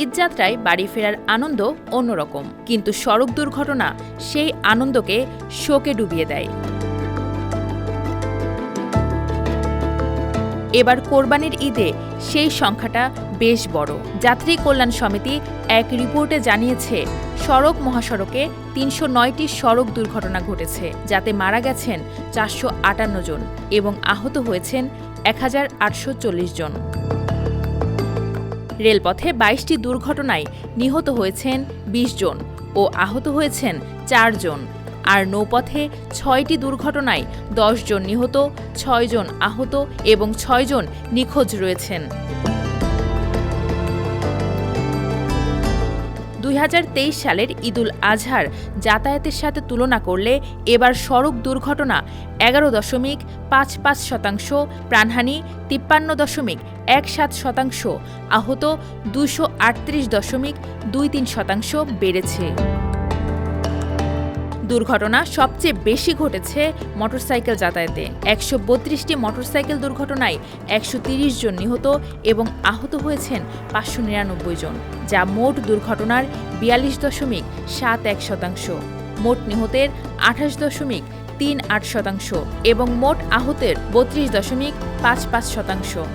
ঈদযাত্রায় বাড়ি ফেরার আনন্দ অন্যরকম, কিন্তু সড়ক দুর্ঘটনা সেই আনন্দকে শোকে ডুবিয়ে দেয়। এবার কোরবানির ঈদে সেই সংখ্যাটা বেশ বড়। যাত্রী কল্যাণ সমিতি এক রিপোর্টে জানিয়েছে, সড়ক মহাসড়কে ৩০৯টি সড়ক দুর্ঘটনা ঘটেছে, যাতে মারা গেছেন ৪৫৮ জন এবং আহত হয়েছেন ১,৮৪০ জন। রেলপথে ২২টি দুর্ঘটনায় নিহত হয়েছেন ২০ জন ও আহত হয়েছেন ৪ জন। আর নৌপথে ৬টি দুর্ঘটনায় ১০ জন নিহত, ৬ জন আহত এবং ৬ জন নিখোঁজ রয়েছেন। ২০২৩ সালের ঈদুল আজহার যাতায়াতের সাথে তুলনা করলে এবার সড়ক দুর্ঘটনা ১১.৫৫%, প্রাণহানি ৫৩.১৭%, আহত ২৩৮.২৩% বেড়েছে। দুর্ঘটনা সবচেয়ে বেশি ঘটেছে মোটরসাইকেল যাতায়াতে। ১৩২টি মোটরসাইকেল দুর্ঘটনায় ১৩০ জন নিহত এবং আহত হয়েছেন ৫৯৯ জন, যা মোট দুর্ঘটনার ৪২.৭১%, মোট নিহতের ২৮.৩৮% এবং মোট আহতের ৩২.৫৫%।